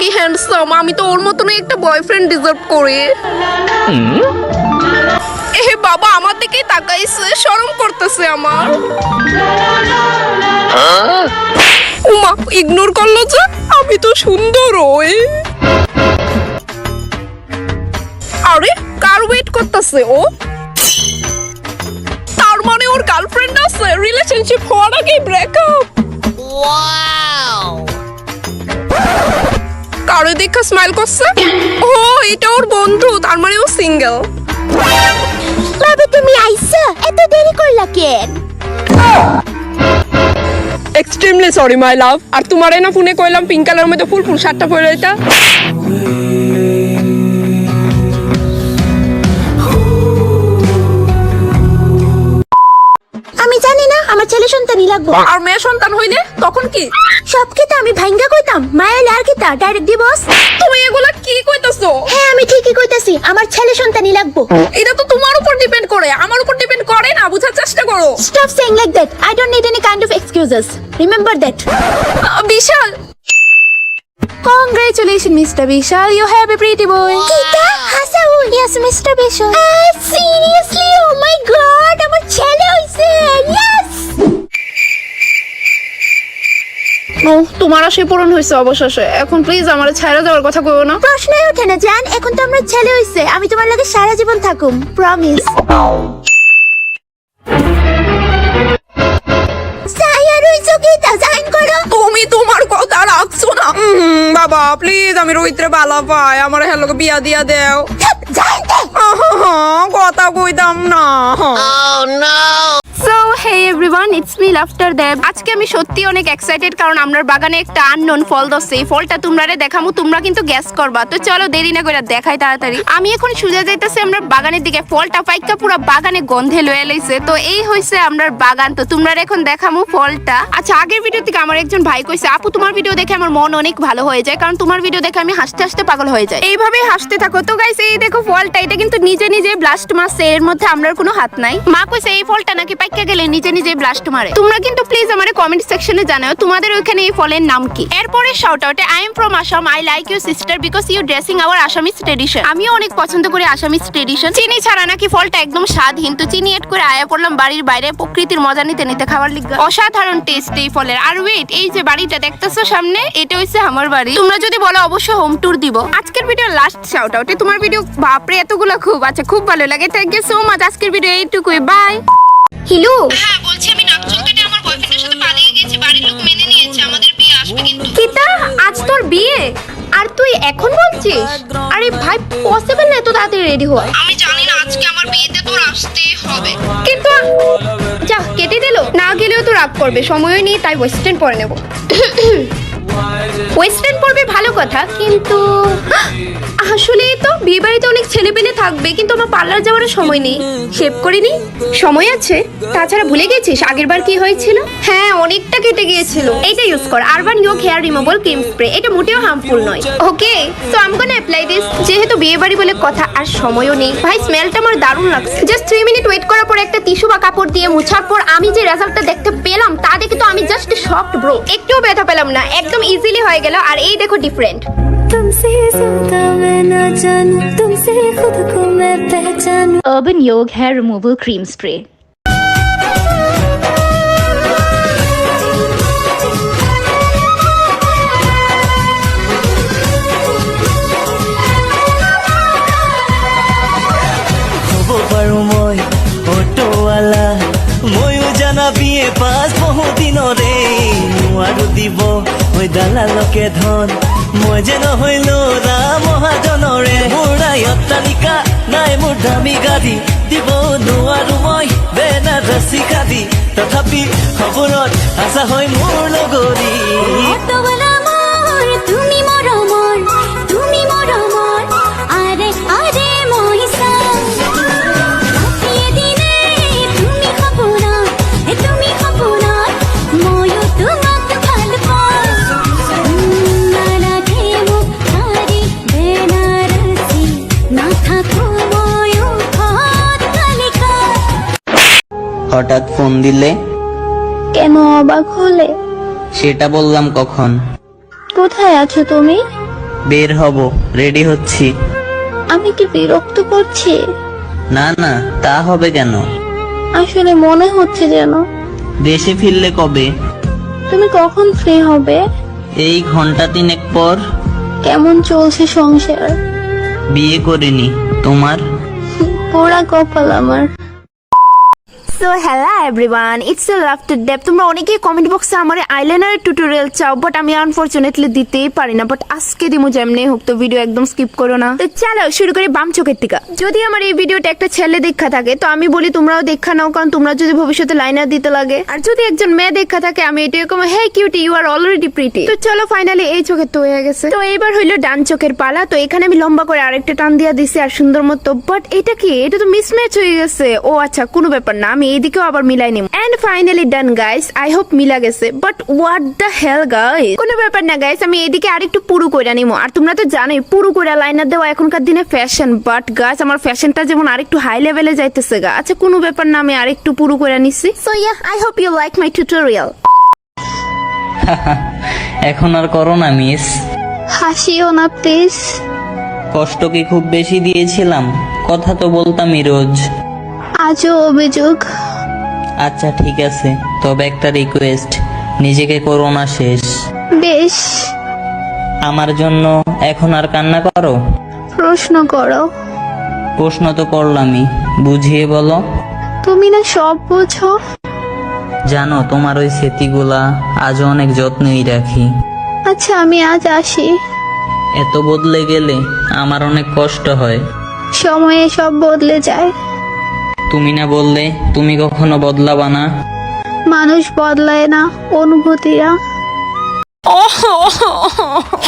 কি হ্যান্ডসাম, আমি তো ওর মতনই একটা বয়ফ্রেন্ড ডিজার্ভ করি। এ বাবা আমার দিকেই তাকাইছে, শরম করতেছে আমার। উমা ইগনোর করলো যে, আমি তো সুন্দর ওই। আরে কার ওয়েট করতেছে ও? তার মানে ওর গার্লফ্রেন্ড আছে, রিলেশনশিপ হওয়ার আগেই ব্রেকআপ। কারো দেখা স্মাইল করছে, ও এটা ওর বন্ধু, তার মানে ও সিঙ্গেল। বাবা তুমি আইছো, এত দেরি করলা কেন? এক্সট্রিমলি সরি মাই লাভ। আর তোমারে না ফোনে কইলাম পিঙ্ক কালার মধ্যে ফুল ফুল শার্টটা পরে এটা। আমি জানি না আমার ছেলে সন্তানই লাগবো। আর মেয়ে সন্তান হইলে তখন কি? সব ক্ষেত্রে আমি ভাঙ্গা কইতাম, মায়া আর কি তা ডাইরেক্ট ডিভোর্স। তুমি এগুলা কি কইতাছো? হ্যাঁ আমি ঠিকই কইতাছি, আমার ছেলে সন্তানই লাগবো। এটা তো তোমার উপর ডিপেন্ড করে, আমার উপর ডিপেন্ড করে না, বুঝার চেষ্টা করো। Stop saying like that. I don't need any kind of excuses. Remember that. Vishal, Congratulations, Mr. Vishal. You have a pretty boy. Kita, Hasao. Yes, Mr. Vishal. Seriously? Oh my God, আমার ছেলে হইছে। Yes. ও তোমার আশা পূরণ হয়েছে অবশেষে। এখন please আমার ছাইরা যাওয়ার কথা কইও না। প্রশ্নই ওঠে না জান, এখন তো আমার ছেলে হইছে, আমি তোমার লাগে সারা জীবন থাকুম, প্রমিস। সায়ার হইছো কি তা জাইন করো। তুমি তোমার কথা রাখছো না। বাবা প্লিজ, আমি রোহিতরে ভালো পাই, আমার হ্যালোকে বিয়া দিয়া দেও। জাইন দে। কথা কইতাম না। So hey everyone, it's me laughter Dev. আজকে আমি সত্যি অনেক এক্সাইটেড, কারণ আমার বাগানে একটা আননোন ফল ধরছে। এই ফলটা তোমরারে দেখামু, তোমরা কিন্তু গ্যাস করবা। তো চলো দেরি না করে দেখাই তাড়াতাড়ি। আমি এখন সুজা যাইতেছি আমরা বাগানের দিকে। ফলটা পাইকা পুরো বাগানে গন্ধে লয়ে লইছে। তো এই হইছে আমরার বাগান। তো তোমরা এখন দেখামু ফলটা। আচ্ছা, আগের ভিডিও থেকে আমার একজন ভাই কইছে, আপু তোমার ভিডিও দেখে আমার মন অনেক ভালো হয়ে যায়, কারণ তোমার ভিডিও দেখে আমি হাসতে হাসতে পাগল হয়ে যাই। এইভাবে হাসতে থাকো। তো গাইস এই দেখো ফলটা, এটা কিন্তু নিজে নিজে ব্লাস্ট মারছে, এর মধ্যে আমরার কোনো হাত নাই। মা কইছে এই ফলটা নাকি পাইকা গেলে নিজে নিজে ব্লাস্ট মারে। তোমরা কিন্তু প্লিজ আমারে কমেন্ট সেকশনে জানাও তোমাদের ওখানে এই ফলের নাম কি। এরপরে শাউট আউটে I am from Assam, I like you sister because you dressing our Assamese tradition. আমিও অনেক পছন্দ করি আসামিজ ট্রেডিশন। চিনি ছাড়া নাকি ফলটা একদম স্বাদহীন। তো চিনি এড করে আয়া পড়লাম বাড়ির বাইরে প্রকৃতির মজা নিতে নিতে খাবার লিগা। অসাধারণ টেস্ট এই ফলের। আর ওয়েট, এই যে বাড়িটা দেখতেছো সামনে, এটা হইছে আমার বাড়ি। তোমরা যদি বলো অবশ্যই হোম ট্যুর দিব। আজকের ভিডিও লাস্ট শাউট আউটে তোমার ভিডিও বাপরে এতগুলো খুব আচ্ছা, খুব ভালো লাগে। Thank you so much. আজকের ভিডিও এইটুকুই, বাই। হিলু, হ্যাঁ বলছি, আমি নাক চুল কেটে আমার বয়ফ্রেন্ডের সাথে পালিয়ে গেছি। বাড়ির লোক মেনে নিয়েছে, আমাদের বিয়ে আসবে কিন্তু। কিতা আজ তোর বিয়ে আর তুই এখন বলছিস? আরে ভাই পসিবল না এত তাড়াতাড়ি রেডি হওয়া। আমি জানি না, আজকে আমার বিয়েতে তোর আসতেই হবে। কিন্তু যা কেটে দিল, না গেলেও তো রাগ করবে, সময়ই নেই, তাই ওয়েস্টার্ন পরে নেব। ওয়েস্টার্ন পরবে ভালো কথা, কিন্তু আসলে তো বিয়ে বাড়িতে অনেক ছেলে পেলে থাকবে, কিন্তু আমার পার্লার যাওয়ার সময় নেই, শেভ করিনি। সময় আছে, তাছাড়া ভুলে গেছিস আগের বার কি হয়েছিল? হ্যাঁ অনেকটা কেটে গিয়েছিল। এইটা ইউজ কর, Urban Yog hair removal cream spray. এটা মোটেও হার্মফুল নয়। Okay, so I am gonna apply this. যেহেতু বিয়ে বাড়ি বলে কথা আর সময়ও নেই। ভাই স্মেলটা আমার দারুণ লাগছে। জাস্ট 3 মিনিট ওয়েট করার পর একটা টিস্যু বা কাপড় দিয়ে মুছার পর আমি যে রেজাল্টটা দেখতে পেলাম তা দেখে তো আমি জাস্ট শকড ব্রো। একটুও ব্যথা পেলাম না, একদম ইজিলি হয়ে গেল। আর এই দেখো ডিফারেন্ট। तुमसे ज्यादा मैं ना जानूं, तुमसे खुद को मैं पहचानूं। Urban Yog Hair Removal Cream Spray. অটোৱালা ময়ো জানা বিয়ে পাঁচ বহুদিনৰে নোৱাৰো দিব হৈ দালালকে ধন মই যে নহয় ল'ৰা মহাজনৰে মোৰ অট্টালিকা নাই মোৰ দামী গাড়ী দিব নোৱাৰো মই বেনাৰসী খাদী তথাপি খবৰত আশা হয় মোৰ লগৰী অটোৱালা মোৰ তুমি মৰমৰ, তুমি মৰমৰ। আৰে আৰে মহিষা দিনে তুমি সপোনত, তুমি সপোনত ময়ো তোমাক ভাল পাওঁ। নালাগে মোক শাৰী বেনাৰসী, নাথাকো ময়ো অট্টালিকা। হঠাৎ ফোন দিলে কেন অবাক হলে? সেটা বললাম কখন? কোথায় আছো তুমি? বের হব, রেডি হচ্ছি। আমি কি বিরক্ত করছি? না না, তা হবে কেন? আসলে মনে হচ্ছে যেন। দেশে ফিরলে কবে? তুমি কখন ফ্রি হবে? এই ঘন্টা 3 পর। কেমন চলছে সংসার? বিয়ে করিনি, তোমার? পোড়া কপাল আমার। So hello everyone, it's a laughter dep. তোমরা অনেকেই কমেন্ট বক্সে আমার আইলাইনার টিউটোরিয়াল চাও, বাট আমি আনফরচুনেটলি দিতেই পারি না। বাট আজকে দিমু যেমনি হোক, তো ভিডিও একদম স্কিপ করো না। তো চলো শুরু করি বাম চোখের টিকা। যদি আমার এই ভিডিওটা একটা ছেলে দেখা থাকে তো আমি বলি তোমরাও দেখা নাও, কারণ তোমরা যদি ভবিষ্যতে লাইনার দিতে লাগে। আর যদি একজন মেয়ে দেখা থাকে আমি এটাই কম, hey cutie you are already pretty. তো চলো ফাইনালি এই চোখের তো হয়ে গেছে। তো এবার হইলো ডান চোখের পালা। তো এখানে আমি লম্বা করে আরেকটা টান দিয়া দিছি আর সুন্দর মতো। বাট এটা কি, এটা তো মিসম্যাচ হয়ে গেছে। ও আচ্ছা, কোনো ব্যাপার না, আমি এইদিকেও আবার মিলাই নিব। And finally done guys, I hope মিলা গেছে। But what the hell guys, কোনো ব্যাপার না গাইস, আমি এদিকে আরেকটু পুরু কইরা নিব। আর তোমরা তো জানোই পুরু কইরা লাইনার দেওয়া এখনকার দিনে ফ্যাশন। বাট গাইস আমার ফ্যাশনটা যেমন আরেকটু হাই লেভেলে যাইতেছে গা। আচ্ছা কোনো ব্যাপার না, আমি আরেকটু পুরু কইরা নিছি। So yeah, I hope you like my tutorial. এখন আর করো না মিস। হাসিও না প্লিজ। কষ্ট কি খুব বেশি দিয়েছিলাম? কথা তো বলতামই রোজ। আজও অভিযোগ? আচ্ছা ঠিক আছে, তবে একটা রিকোয়েস্ট, নিজেকে করো না শেষ। বেশ, আমার জন্য এখন আর কান্না করো। প্রশ্ন করো। প্রশ্ন তো করলামই, বুঝিয়ে বলো। তুমি না সব বোঝো। জানো তোমার ওই স্মৃতিগুলা আজও অনেক যত্নেই রাখি। আচ্ছা আমি আজ আসি। এত বদলে গেলে আমার অনেক কষ্ট হয়। সময়ে সব বদলে যায়। তুমি না বললে তুমি কখনো বদলাবা না? মানুষ বদলায় না, অনুভূতিরা।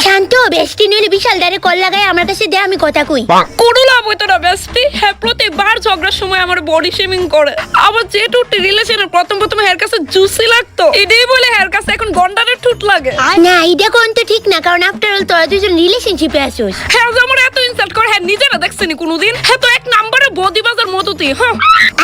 শান্ত বেস্টি নইলে বিশাল দাঁড়ে কল লাগায় আমার কাছে দে, আমি কথা কই। কোনো লাভ হইতো না বেস্টি। হ্যাঁ, প্রতিবার ঝগড়ার সময় আমার বডি শেমিং করে। আবার যে টুটি রিলেশনের প্রথম হেয়ার কাছে জুসি লাগতো, এটাই বলে হেয়ার কাছে এখন গন্ডারের ঠুট লাগে। না এটা কোন তো ঠিক না, কারণ আফটার অল তোরা দুজন রিলেশনশিপে আসোস। হ্যাঁ, যে আমার এত ইনসাল্ট করে, হ্যাঁ নিজেরা দেখছেনি কোনোদিন। হ্যাঁ তো এক নম্বরে বদিবাজার মতোতি। হ্যাঁ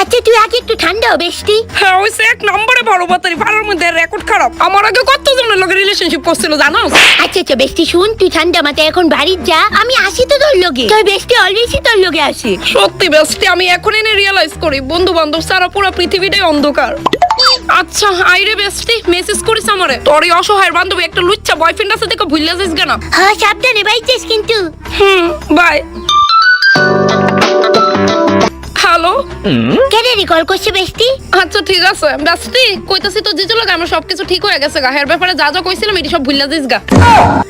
আচ্ছা তুই আগে একটু ঠান্ডা হ বেস্টি। হ্যাঁ, ওইসে এক নম্বরে ভালো বাতারি, ভাড়ার মধ্যে রেকর্ড খারাপ। আমার আগে কত জনের লগে রিলেশনশিপ করছিল জানো? আচ্ছা আচ্ছা বেস্টি শুন, তুই ঠান্ডা মাথায় এখন বাড়ি যা, আমি আসি তো তোর লগে। তুই বেস্টি অলরেডি তোর লগে আসি। সত্যি বেস্টি, আমি এখন এনে রিয়েলাইজ করি বন্ধু বান্ধব সারা পুরো পৃথিবীটাই অন্ধকার। আচ্ছা আইরে বেস্টি, মেসেজ করিস আমারে। তোর এই অসহায় বান্ধবী একটা লুচ্চা বয়ফ্রেন্ড আছে দেখো, ভুলে যাস কেন? হ্যাঁ সাবধানে বাইছিস কিন্তু। বাই। হ্যালো, কেনে রিকল করছে বেস্টি? আচ্ছা ঠিক আছে বেস্টি, কইতাছি তো জিজু লাগে আমার সবকিছু ঠিক হয়ে গেছে গা। হের ব্যাপারে যা যা কইছিলাম এটি সব ভুলে যাস গা।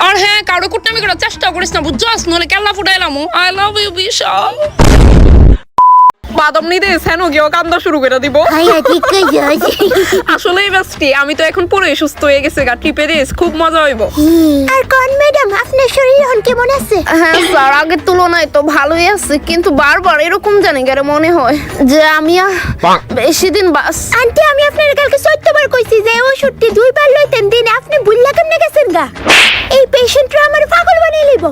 আর হ্যাঁ, কারো কুটনামি করার চেষ্টা করিস না বুঝছস, নলে কেল্লা ফুটাইলাম। আই লাভ ইউ বিশাল। বাদাম নিতে সেনো গিয়ে কান্দা শুরু করে দিব। হ্যাঁ ঠিক কইছস। আসলেই বেস্টি, আমি তো এখন পুরোই সুস্থ হয়ে গেছে গা। ট্রিপে দিস, খুব মজা হইব। আর কোন ম্যাডাম আপনার শরীর এখন কেমন আছে? হ্যাঁ স্যার, আগের তুলনায় তো ভালোই আছে, কিন্তু বারবার এরকম জানি কেন মনে হয় যে আমি আর বেশি দিন বাস। আন্টি আমি আপনার কালকে 14 বার কইছি যে ওষুধটি 2 বার লইতেন দিন, আপনি ভুললা কেমনে গেছেন গা? এই পেশেন্টরা আমার পাগল বানিয়ে লিব।